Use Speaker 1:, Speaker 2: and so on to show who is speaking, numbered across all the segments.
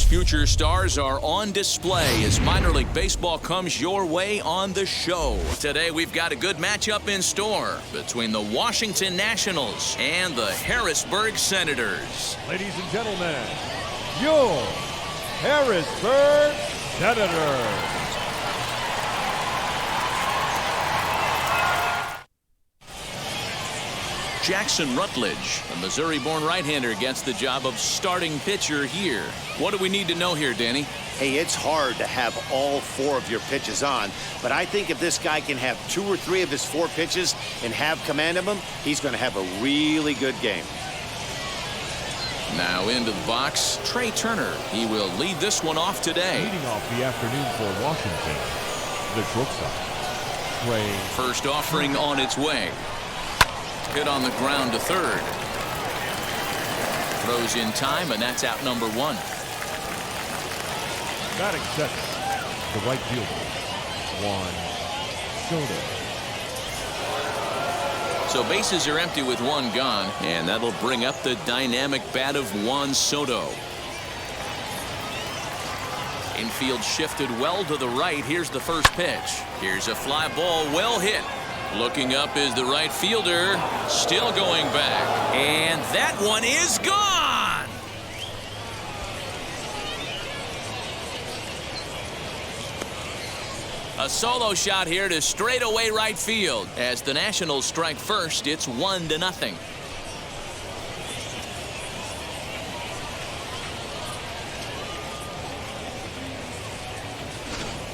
Speaker 1: Those future stars are on display as minor league baseball comes your way on the show. Today we've got a good matchup in store between the Washington Nationals and the Harrisburg Senators.
Speaker 2: Ladies and gentlemen, your Harrisburg Senators.
Speaker 1: Jackson Rutledge, a Missouri-born right-hander, gets the job of starting pitcher here. What do we need to know here, Danny?
Speaker 3: Hey, it's hard to have all 4 of your pitches on, but I think if this guy can have 2 or 3 of his 4 pitches and have command of them, he's going to have a really good game.
Speaker 1: Now into the box, Trey Turner. He will lead this one off today.
Speaker 2: Leading off the afternoon for Washington, the shortstop, Trey.
Speaker 1: First offering on its way. Hit on the ground to third. Throws in time, and that's out number 1.
Speaker 2: Batting second, the right fielder, Juan Soto.
Speaker 1: So bases are empty with 1 gone, and that'll bring up the dynamic bat of Juan Soto. Infield shifted well to the right. Here's the first pitch. Here's a fly ball, well hit. Looking up is the right fielder, still going back, and that one is gone. A solo shot here to straightaway right field. As the Nationals strike first, it's 1-0.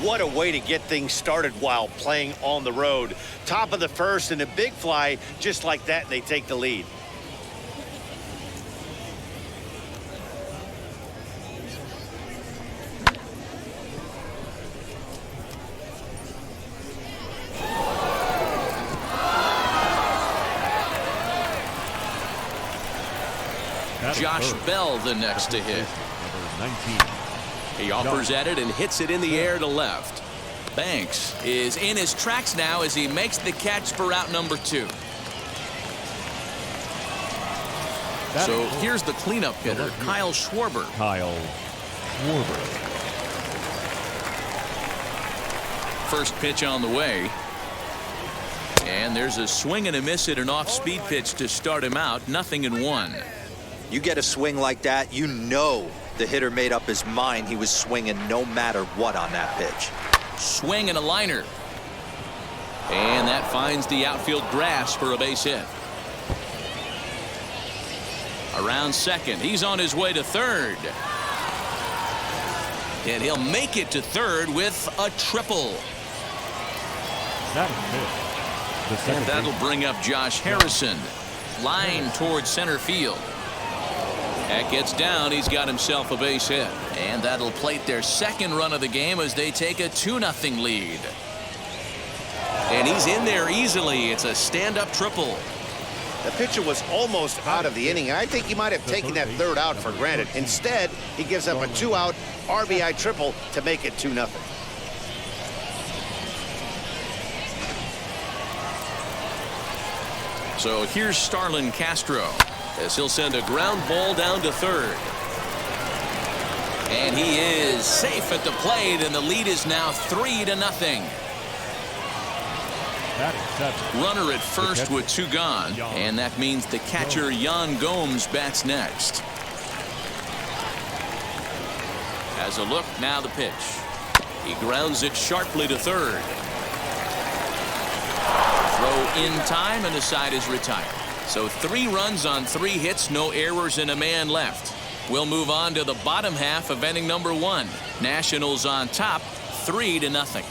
Speaker 3: What a way to get things started while playing on the road. Top of the first and a big fly, just like that, and they take the lead.
Speaker 1: Josh Bell the next to hit.
Speaker 2: Number 19.
Speaker 1: He offers at it and hits it in the air to left. Banks is in his tracks now as he makes the catch for out number 2. So here's the cleanup hitter, Kyle Schwarber. First pitch on the way. And there's a swing and a miss at an off-speed pitch to start him out. 0-1.
Speaker 4: You get a swing like that, you know the hitter made up his mind he was swinging no matter what on that pitch.
Speaker 1: Swing and a liner. And that finds the outfield grass for a base hit. Around second, he's on his way to third. And he'll make it to third with a triple. And that'll bring up Josh Harrison. Line towards center field. That gets down. He's got himself a base hit. And that'll plate their second run of the game as they take a 2-0 lead. And he's in there easily. It's a stand-up triple.
Speaker 3: The pitcher was almost out of the inning, and I think he might have taken that third out for granted. Instead, he gives up a 2-out RBI triple to make it 2-0.
Speaker 1: So here's Starlin Castro as he'll send a ground ball down to third. And he is safe at the plate, and the lead is now 3-0. Runner at first with 2 gone, and that means the catcher Yan Gomes bats next. Has a look, now the pitch. He grounds it sharply to third. Throw in time, and the side is retired. So 3 runs on 3 hits, no errors, and a man left. We'll move on to the bottom half of inning number 1. Nationals on top, 3-0.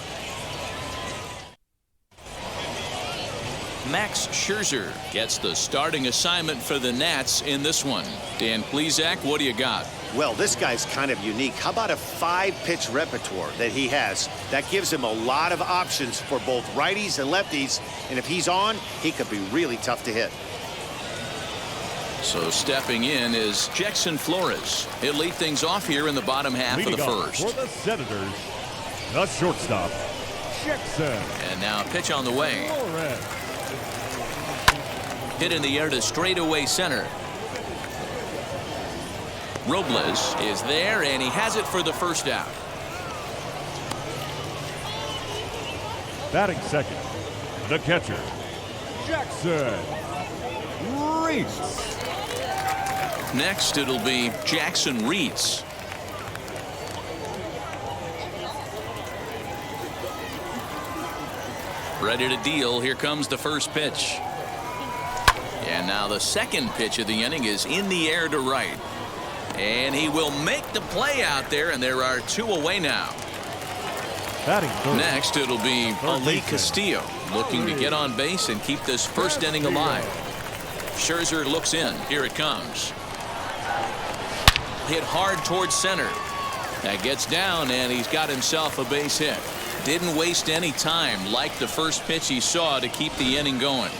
Speaker 1: Max Scherzer gets the starting assignment for the Nats in this one. Dan Plesac, what do you got?
Speaker 3: Well, this guy's kind of unique. How about a 5-pitch repertoire that he has? That gives him a lot of options for both righties and lefties. And if he's on, he could be really tough to hit.
Speaker 1: So stepping in is Jackson Flores. He'll lead things off here in the bottom half of the first.
Speaker 2: For the Senators, the shortstop, Jackson.
Speaker 1: And now a pitch on the way. Hit in the air to straightaway center. Robles is there, and he has it for the first out.
Speaker 2: Batting second, the catcher, Jackson Reese.
Speaker 1: Next, it'll be Jackson Reese. Ready to deal. Here comes the first pitch. And now the second pitch of the inning is in the air to right. And he will make the play out there, and there are 2 away now. Next, it'll be Ali Castillo looking to get on base and keep this first inning alive. Scherzer looks in. Here it comes. Hit hard towards center. That gets down, and he's got himself a base hit. Didn't waste any time like the first pitch he saw to keep the inning going.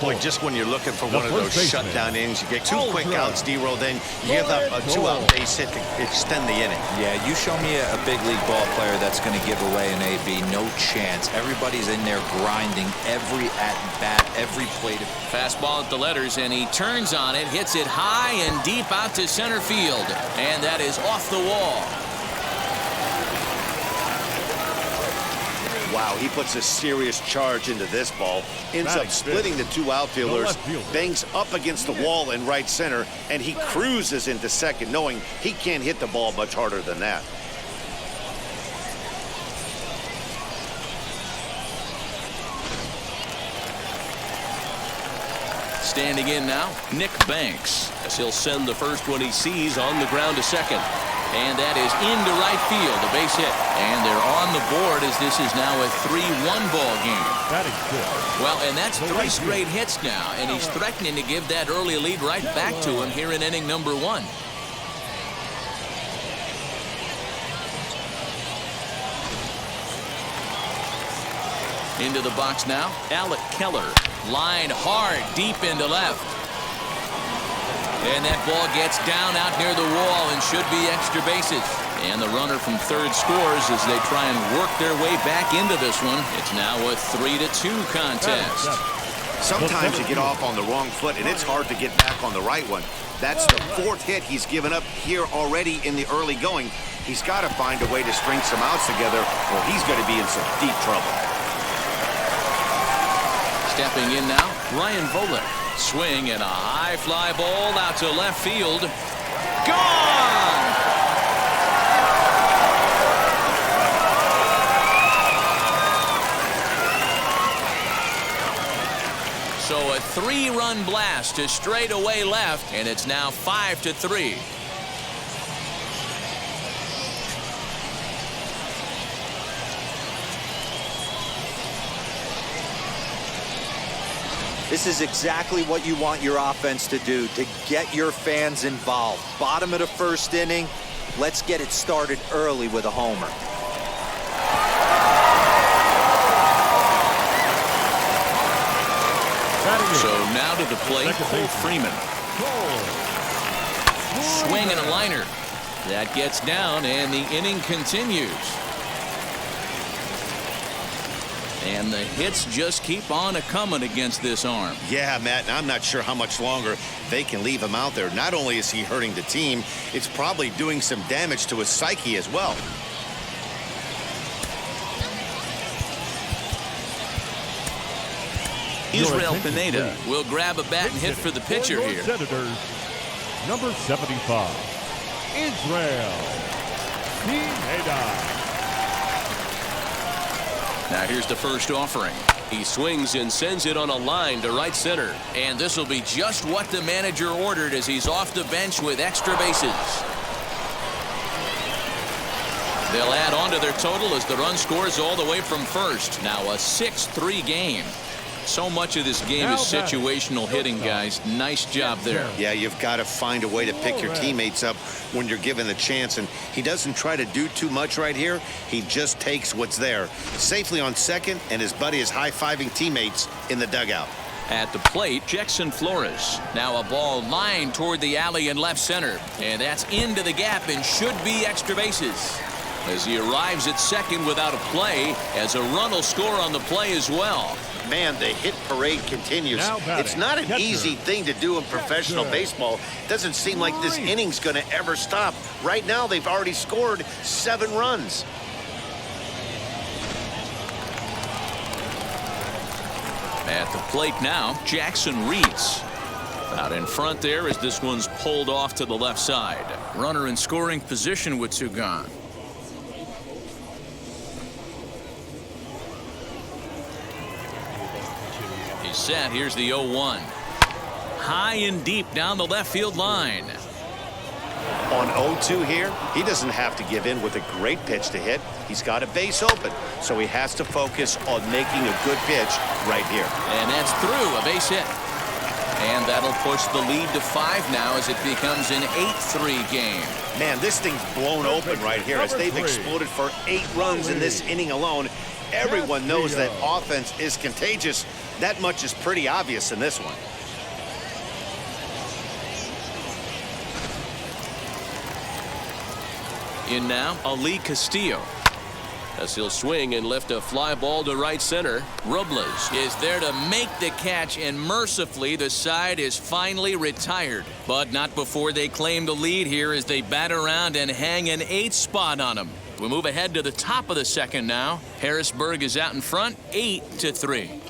Speaker 3: Boy, just when you're looking for one of those shutdown innings, you get 2 quick outs, D-roll, then you give up a 2-out base hit to extend the inning.
Speaker 4: Yeah, you show me a big league ball player that's going to give away an AB. No chance. Everybody's in there grinding every at-bat, every plate.
Speaker 1: Fastball at the letters, and he turns on it, hits it high and deep out to center field. And that is off the wall.
Speaker 3: Wow, he puts a serious charge into this ball. Ends up splitting the 2 outfielders, bangs up against the wall in right center, and he cruises into second, knowing he can't hit the ball much harder than that.
Speaker 1: Standing in now, Nick Banks, as he'll send the first one he sees on the ground to second. And that is into right field, a base hit. And they're on the board as this is now a 3-1 ball game.
Speaker 2: That is good.
Speaker 1: Well, and that's 3 straight hits now, and he's threatening to give that early lead right back to him here in inning number 1. Into the box now, Alec Keller. Line hard, deep into left. And that ball gets down out near the wall and should be extra bases. And the runner from third scores as they try and work their way back into this one. It's now a 3-2 contest.
Speaker 3: Sometimes you get off on the wrong foot, and it's hard to get back on the right one. That's the 4th hit he's given up here already in the early going. He's got to find a way to string some outs together, or he's going to be in some deep trouble.
Speaker 1: Stepping in now, Ryan Volek. Swing and a high fly ball out to left field. Gone! So a 3-run blast to straightaway left, and it's now 5-3.
Speaker 4: This is exactly what you want your offense to do, to get your fans involved. Bottom of the first inning, let's get it started early with a homer.
Speaker 1: So now to the plate, Cole Freeman. Swing and a liner. That gets down, and the inning continues. And the hits just keep on a-coming against this arm.
Speaker 3: Yeah, Matt, and I'm not sure how much longer they can leave him out there. Not only is he hurting the team, it's probably doing some damage to his psyche as well.
Speaker 1: Israel Pineda will grab a bat and hit for the pitcher here.
Speaker 2: Senators, number 75, Israel Pineda.
Speaker 1: Now here's the first offering. He swings and sends it on a line to right center. And this will be just what the manager ordered as he's off the bench with extra bases. They'll add on to their total as the run scores all the way from first. Now a 6-3 game. So much of this game is situational hitting, guys. Nice job there.
Speaker 3: Yeah, you've got to find a way to pick your teammates up when you're given the chance, and he doesn't try to do too much right here. He just takes what's there. Safely on second, and his buddy is high-fiving teammates in the dugout.
Speaker 1: At the plate, Jackson Flores. Now a ball lined toward the alley in left center, and that's into the gap and should be extra bases. As he arrives at second without a play, as a run will score on the play as well.
Speaker 3: man, the hit parade continues. It's not an easy thing to do in professional baseball. It doesn't seem like this inning's going to ever stop. Right now, they've already scored 7 runs.
Speaker 1: At the plate now, Jackson Reeds. Out in front there as this one's pulled off to the left side. Runner in scoring position with 2 gone. He's set. Here's the 0-1. High and deep down the left field line.
Speaker 3: On 0-2 here, he doesn't have to give in with a great pitch to hit. He's got a base open, so he has to focus on making a good pitch right here.
Speaker 1: And that's through, a base hit. And that'll push the lead to 5 now as it becomes an 8-3 game.
Speaker 3: Man, this thing's blown open right here as they've exploded for 8 runs in this inning alone. Everyone knows that offense is contagious. That much is pretty obvious in this one.
Speaker 1: In now, Ali Castillo. As he'll swing and lift a fly ball to right center. Robles is there to make the catch, and mercifully the side is finally retired. But not before they claim the lead here as they bat around and hang an 8th spot on them. We move ahead to the top of the second now. Harrisburg is out in front, 8-3.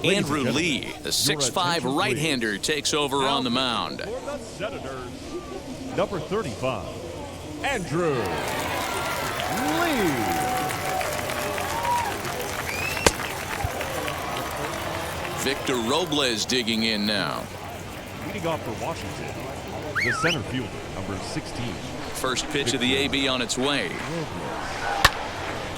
Speaker 1: Andrew Lee, the 6'5" right-hander, takes over on the mound.
Speaker 2: For the Senators, number 35, Andrew Lee.
Speaker 1: Victor Robles digging in now.
Speaker 2: Leading off for Washington, the center fielder, number 16.
Speaker 1: First pitch of the AB on its way.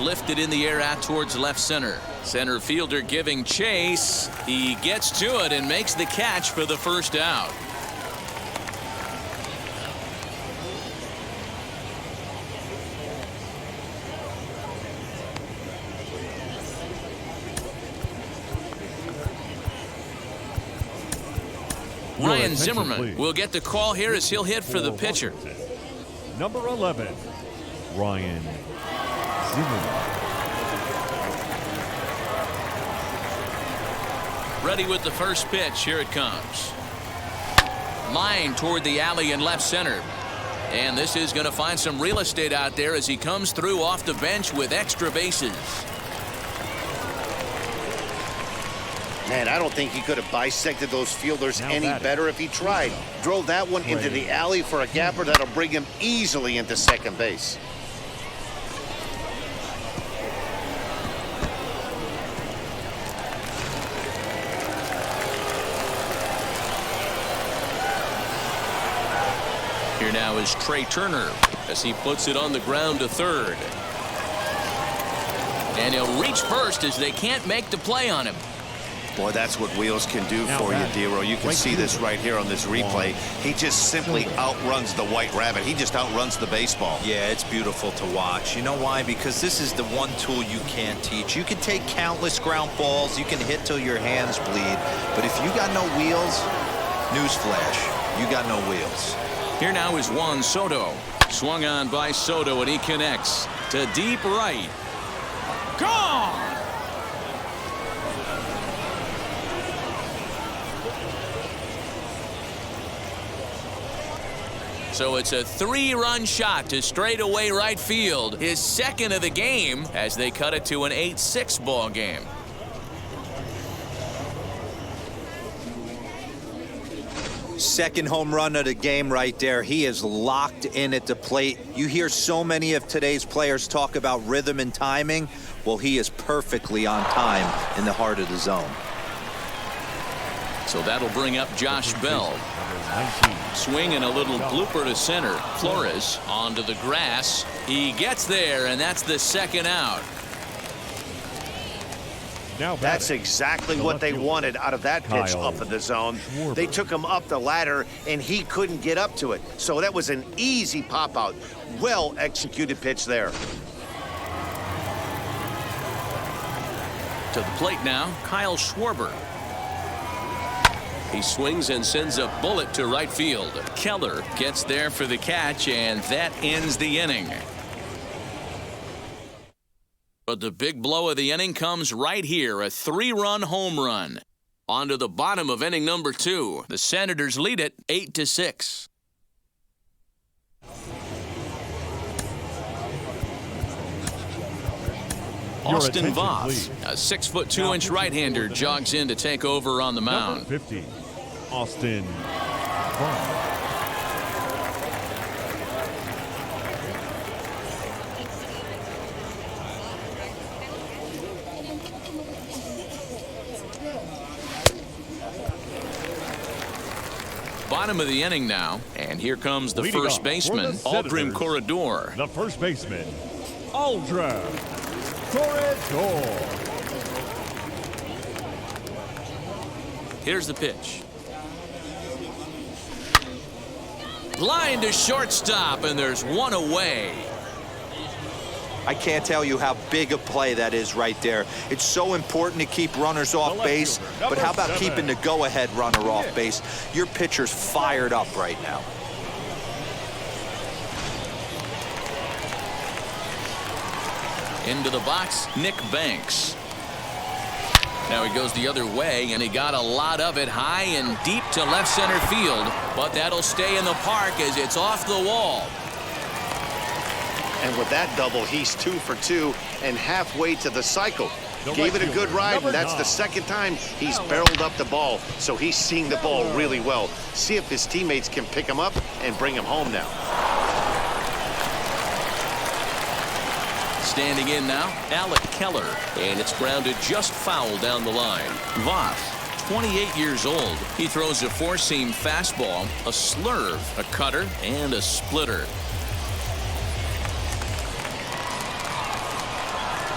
Speaker 1: Lifted in the air out towards left center. Center fielder giving chase. He gets to it and makes the catch for the first out. Ryan Zimmerman will get the call here as he'll hit for the pitcher.
Speaker 2: Number 11, Ryan Zimmerman.
Speaker 1: Ready with the first pitch. Here it comes. Line toward the alley in left center. And this is going to find some real estate out there as he comes through off the bench with extra bases.
Speaker 3: Man, I don't think he could have bisected those fielders any better if he tried. Drove that one into the alley for a gapper that'll bring him easily into second base.
Speaker 1: Here now is Trey Turner as he puts it on the ground to third. And he'll reach first as they can't make the play on him.
Speaker 3: Boy, that's what wheels can do for you, Dero. You can see this right here on this replay. He just simply outruns the white rabbit. He just outruns the baseball.
Speaker 4: Yeah, it's beautiful to watch. You know why? Because this is the one tool you can't teach. You can take countless ground balls. You can hit till your hands bleed. But if you got no wheels, newsflash, you got no wheels.
Speaker 1: Here now is Juan Soto. Swung on by Soto, and he connects to deep right. Gone! So it's a 3-run shot to straightaway right field, his second of the game, as they cut it to an 8-6 ball game.
Speaker 4: Second home run of the game right there. He is locked in at the plate. You hear so many of today's players talk about rhythm and timing. Well, he is perfectly on time in the heart of the zone.
Speaker 1: So that'll bring up Josh Bell. Swing and a little blooper to center. Flores onto the grass. He gets there, and that's the second out.
Speaker 3: That's exactly what they wanted out of that pitch up in the zone. They took him up the ladder, and he couldn't get up to it. So that was an easy pop-out. Well-executed pitch there.
Speaker 1: To the plate now, Kyle Schwarber. He swings and sends a bullet to right field. Keller gets there for the catch, and that ends the inning. But the big blow of the inning comes right here, a 3-run home run. On to the bottom of inning number 2. The Senators lead it 8-6. Austin Voth, a 6'2" right-hander, jogs in to take over on the mound.
Speaker 2: Number 50, Austin Voth.
Speaker 1: Bottom of the inning now, and here comes the first baseman, Aldrin Corredor.
Speaker 2: The first baseman, Aldrin Corredor.
Speaker 1: Here's the pitch. Line to shortstop, and there's one away.
Speaker 4: I can't tell you how big a play that is right there. It's so important to keep runners off base, but how about keeping the go-ahead runner off base? Your pitcher's fired up right now.
Speaker 1: Into the box, Nick Banks. Now he goes the other way, and he got a lot of it high and deep to left center field, but that'll stay in the park as it's off the wall.
Speaker 3: And with that double, he's 2 for 2 and halfway to the cycle. Gave it a good ride, and that's the second time he's barreled up the ball, so he's seeing the ball really well. See if his teammates can pick him up and bring him home now.
Speaker 1: Standing in now, Alec Keller, and it's grounded just foul down the line. Voth, 28 years old. He throws a four-seam fastball, a slurve, a cutter, and a splitter.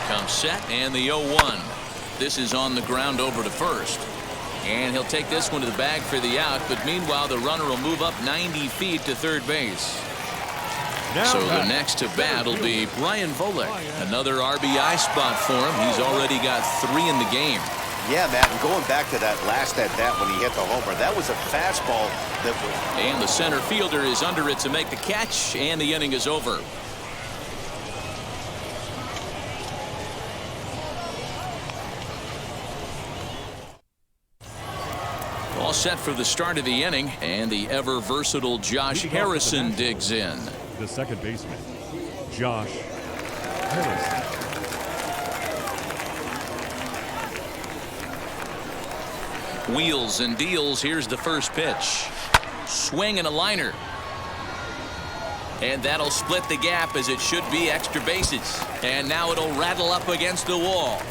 Speaker 1: Comes set, and the 0-1. This is on the ground over to first. And he'll take this one to the bag for the out, but meanwhile the runner will move up 90 feet to third base. So the next to bat will be Brian Volek. Another RBI spot for him. He's already got 3 in the game.
Speaker 3: Yeah, Matt, and going back to that last at-bat when he hit the homer, that was a fastball that was...
Speaker 1: And the center fielder is under it to make the catch, and the inning is over. All set for the start of the inning, and the ever-versatile Josh Harrison digs in.
Speaker 2: The second baseman, Josh Harrison.
Speaker 1: Wheels and deals. Here's the first pitch. Swing and a liner. And that'll split the gap, as it should be extra bases. And now it'll rattle up against the wall.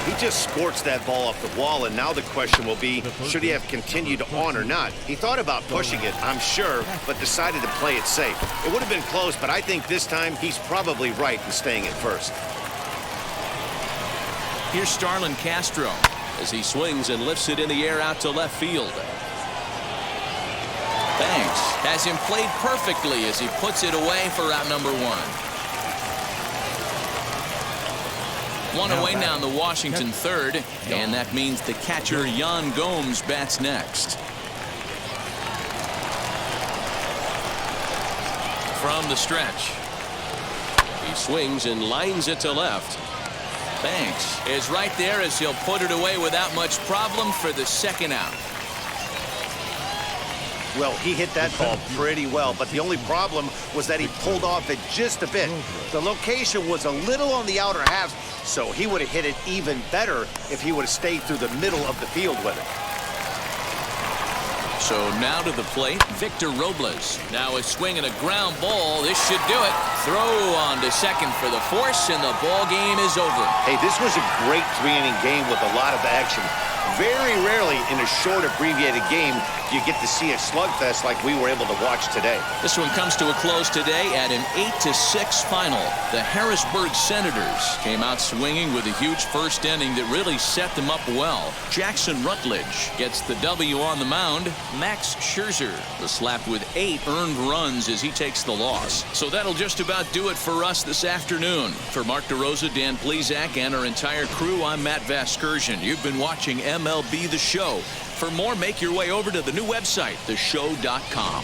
Speaker 3: He just squirts that ball off the wall, and now the question will be, should he have continued on or not? He thought about pushing it, I'm sure, but decided to play it safe. It would have been close, but I think this time he's probably right in staying at first.
Speaker 1: Here's Starlin Castro as he swings and lifts it in the air out to left field. Banks has him played perfectly as he puts it away for out number 1. One away now in the Washington third, and that means the catcher Yan Gomes bats next. From the stretch, he swings and lines it to left. Banks is right there as he'll put it away without much problem for the second out.
Speaker 3: Well, he hit that ball pretty well, but the only problem was that he pulled off it just a bit. The location was a little on the outer half, so he would have hit it even better if he would have stayed through the middle of the field with it.
Speaker 1: So now to the plate, Victor Robles. Now a swing and a ground ball. This should do it. Throw on to second for the force, and the ball game is over.
Speaker 3: Hey, this was a great 3-inning game with a lot of action. Very rarely in a short, abbreviated game do you get to see a slugfest like we were able to watch today.
Speaker 1: This one comes to a close today at an 8-6 final. The Harrisburg Senators came out swinging with a huge first inning that really set them up well. Jackson Rutledge gets the W on the mound. Max Scherzer was slapped with 8 earned runs as he takes the loss. So that'll just about do it for us this afternoon. For Mark DeRosa, Dan Plesac, and our entire crew, I'm Matt Vasgersian. You've been watching MLB The Show. For more, make your way over to the new website, theshow.com.